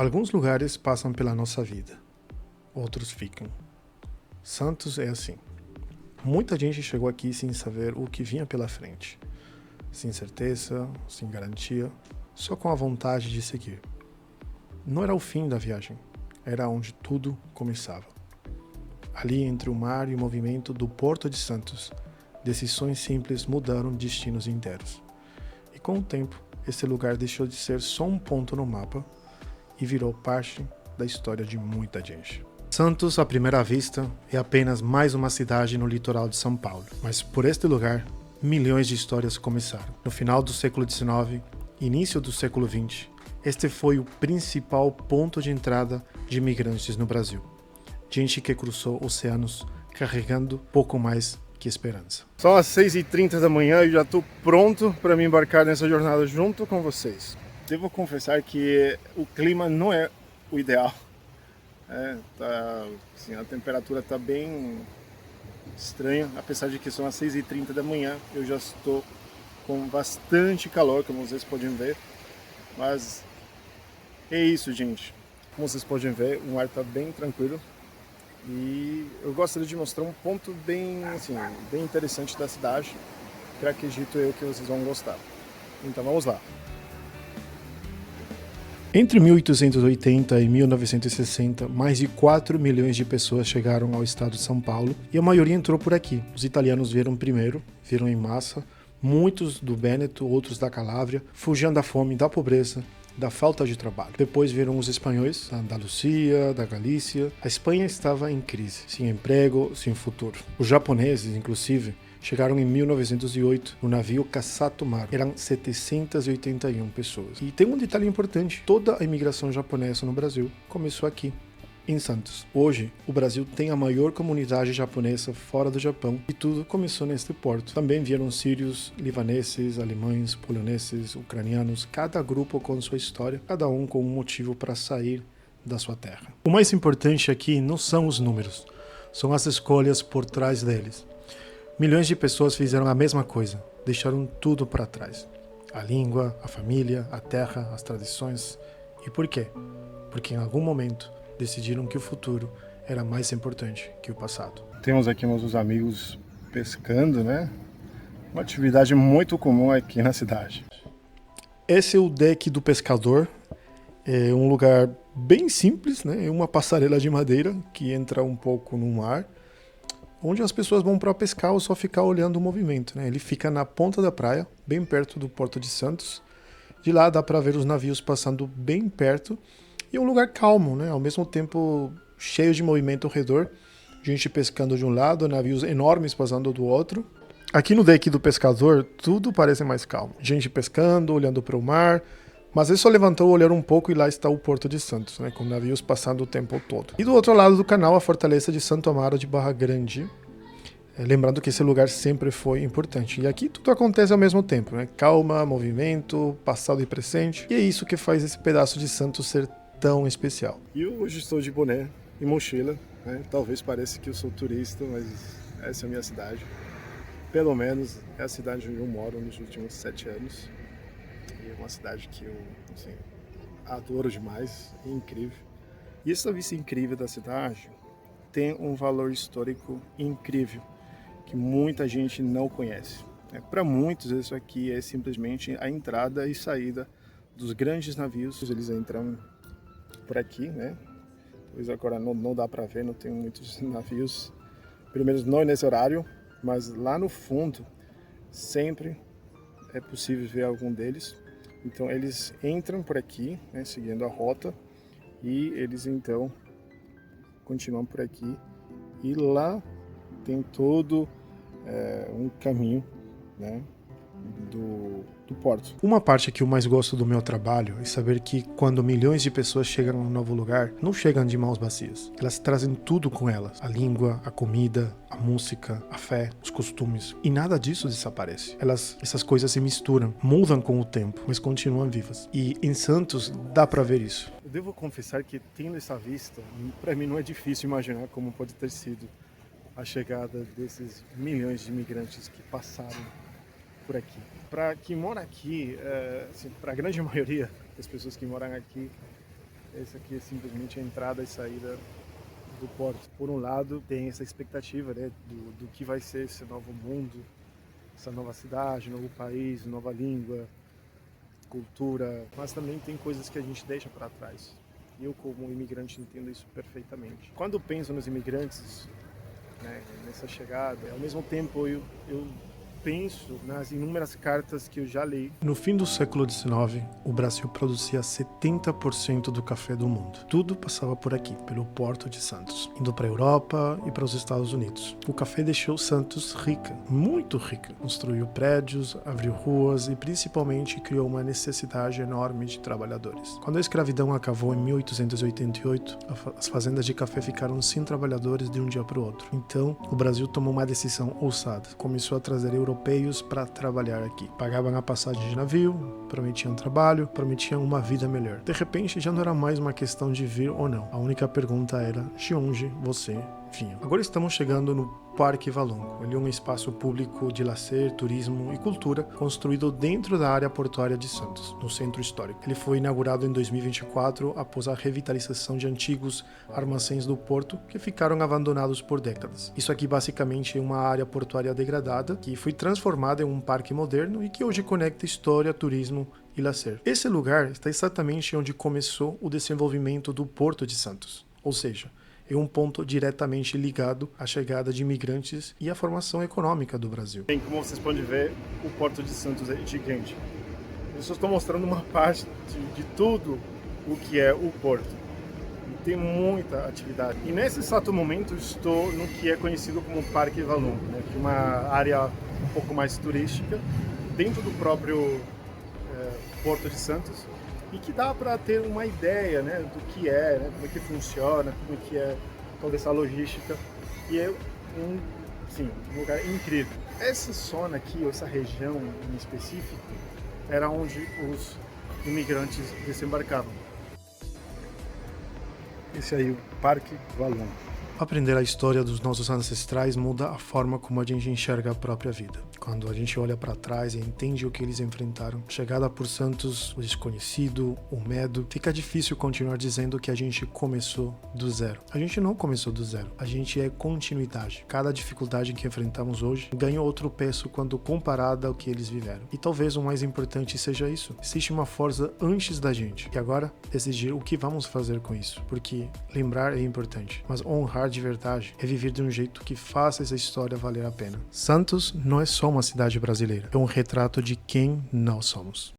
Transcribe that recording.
Alguns lugares passam pela nossa vida, outros ficam. Santos é assim. Muita gente chegou aqui sem saber o que vinha pela frente. Sem certeza, sem garantia, só com a vontade de seguir. Não era o fim da viagem, era onde tudo começava. Ali entre o mar e o movimento do Porto de Santos, decisões simples mudaram destinos inteiros. E com o tempo, esse lugar deixou de ser só um ponto no mapa e virou parte da história de muita gente. Santos, à primeira vista, é apenas mais uma cidade no litoral de São Paulo. Mas por este lugar, milhões de histórias começaram. No final do século XIX, início do século XX, este foi o principal ponto de entrada de imigrantes no Brasil. Gente que cruzou oceanos carregando pouco mais que esperança. São as 6h30 da manhã e já estou pronto para me embarcar nessa jornada junto com vocês. Devo confessar que o clima não é o ideal. A temperatura está bem estranha, apesar de que são as 6h30 da manhã, eu já estou com bastante calor, como vocês podem ver, mas é isso, gente. Como vocês podem ver, o ar está bem tranquilo e eu gostaria de mostrar um ponto bem interessante da cidade, que acredito eu que vocês vão gostar. Então vamos lá. Entre 1880 e 1960, mais de 4 milhões de pessoas chegaram ao estado de São Paulo e a maioria entrou por aqui. Os italianos vieram primeiro, viram em massa, muitos do Vêneto, outros da Calábria, fugindo da fome, da pobreza, da falta de trabalho. Depois vieram os espanhóis, da Andaluzia, da Galícia. A Espanha estava em crise, sem emprego, sem futuro. Os japoneses, inclusive, chegaram em 1908 no navio Kasato Maru. Eram 781 pessoas. E tem um detalhe importante: toda a imigração japonesa no Brasil começou aqui, em Santos. Hoje, o Brasil tem a maior comunidade japonesa fora do Japão e tudo começou neste porto. Também vieram sírios, libaneses, alemães, poloneses, ucranianos, cada grupo com sua história, cada um com um motivo para sair da sua terra. O mais importante aqui não são os números, são as escolhas por trás deles. Milhões de pessoas fizeram a mesma coisa, deixaram tudo para trás. A língua, a família, a terra, as tradições. E por quê? Porque em algum momento decidiram que o futuro era mais importante que o passado. Temos aqui nossos amigos pescando, né? Uma atividade muito comum aqui na cidade. Esse é o deck do pescador. É um lugar bem simples, né? É uma passarela de madeira que entra um pouco no mar, onde as pessoas vão para pescar ou só ficar olhando o movimento, né? Ele fica na ponta da praia, bem perto do Porto de Santos. De lá dá para ver os navios passando bem perto. E é um lugar calmo, né? Ao mesmo tempo cheio de movimento ao redor. Gente pescando de um lado, navios enormes passando do outro. Aqui no deck do pescador, tudo parece mais calmo. Gente pescando, olhando para o mar. Mas ele só levantou o olhar um pouco e lá está o Porto de Santos, né? Com navios passando o tempo todo. E do outro lado do canal, a fortaleza de Santo Amaro de Barra Grande. Lembrando que esse lugar sempre foi importante. E aqui tudo acontece ao mesmo tempo, né? Calma, movimento, passado e presente. E é isso que faz esse pedaço de Santos ser tão especial. E eu hoje estou de boné e mochila, né? Talvez pareça que eu sou turista, mas essa é a minha cidade. Pelo menos é a cidade onde eu moro nos últimos 7 anos. E é uma cidade que eu adoro demais, é incrível. E essa vista incrível da cidade tem um valor histórico incrível, que muita gente não conhece. Para muitos, isso aqui é simplesmente a entrada e saída dos grandes navios. Eles entram por aqui, né? Pois agora não dá para ver, não tem muitos navios, pelo menos não nesse horário, mas lá no fundo sempre é possível ver algum deles. Então eles entram por aqui, né, seguindo a rota, e eles então continuam por aqui, e lá tem todo um caminho, né, do porto. Uma parte que eu mais gosto do meu trabalho é saber que quando milhões de pessoas chegam a um novo lugar, não chegam de mãos vazias. Elas trazem tudo com elas: a língua, a comida, a música, a fé, os costumes. E nada disso desaparece. Essas coisas se misturam, mudam com o tempo, mas continuam vivas. E em Santos dá para ver isso. Eu devo confessar que, tendo essa vista, para mim não é difícil imaginar como pode ter sido a chegada desses milhões de imigrantes que passaram por aqui. Para quem mora aqui, para a grande maioria das pessoas que moram aqui, Esse aqui é simplesmente a entrada e saída do porto. Por um lado, tem essa expectativa, né, do que vai ser esse novo mundo, essa nova cidade, novo país, nova língua, cultura, mas também tem coisas que a gente deixa para trás. Eu, como imigrante, entendo isso perfeitamente. Quando penso nos imigrantes, né, nessa chegada, ao mesmo tempo eu penso nas inúmeras cartas que eu já li. No fim do século XIX, o Brasil produzia 70% do café do mundo. Tudo passava por aqui, pelo Porto de Santos, indo para a Europa e para os Estados Unidos. O café deixou Santos rica, muito rica. Construiu prédios, abriu ruas e principalmente criou uma necessidade enorme de trabalhadores. Quando a escravidão acabou em 1888, as fazendas de café ficaram sem trabalhadores de um dia para o outro. Então, o Brasil tomou uma decisão ousada. Começou a trazer europeus para trabalhar aqui. Pagavam a passagem de navio, prometiam trabalho, prometiam uma vida melhor. De repente, já não era mais uma questão de vir ou não. A única pergunta era de onde você vinha. Agora estamos chegando no Parque Valongo. Ele é um espaço público de lazer, turismo e cultura construído dentro da área portuária de Santos, no centro histórico. Ele foi inaugurado em 2024 após a revitalização de antigos armazéns do porto que ficaram abandonados por décadas. Isso aqui basicamente é uma área portuária degradada que foi transformada em um parque moderno e que hoje conecta história, turismo e lazer. Esse lugar está exatamente onde começou o desenvolvimento do Porto de Santos, ou seja, é um ponto diretamente ligado à chegada de imigrantes e à formação econômica do Brasil. Bem, como vocês podem ver, o Porto de Santos é gigante. Eu só estou mostrando uma parte de tudo o que é o porto. E tem muita atividade. E nesse exato momento estou no que é conhecido como Parque Valongo, né, que é uma área um pouco mais turística dentro do próprio Porto de Santos, e que dá para ter uma ideia, né, do que é, né, como é que funciona, como é que é toda essa logística. E é um lugar incrível. Essa zona aqui, essa região em específico, era onde os imigrantes desembarcavam. Esse aí, o Parque Valongo. Aprender a história dos nossos ancestrais muda a forma como a gente enxerga a própria vida. Quando a gente olha para trás e entende o que eles enfrentaram, chegada por Santos, o desconhecido, o medo, fica difícil continuar dizendo que a gente começou do zero. A gente não começou do zero, a gente é continuidade. Cada dificuldade que enfrentamos hoje ganha outro peso quando comparada ao que eles viveram. E talvez o mais importante seja isso. Existe uma força antes da gente. E agora, decidir o que vamos fazer com isso. Porque lembrar é importante, mas honrar de verdade é viver de um jeito que faça essa história valer a pena. Santos não é só uma cidade brasileira, é um retrato de quem nós somos.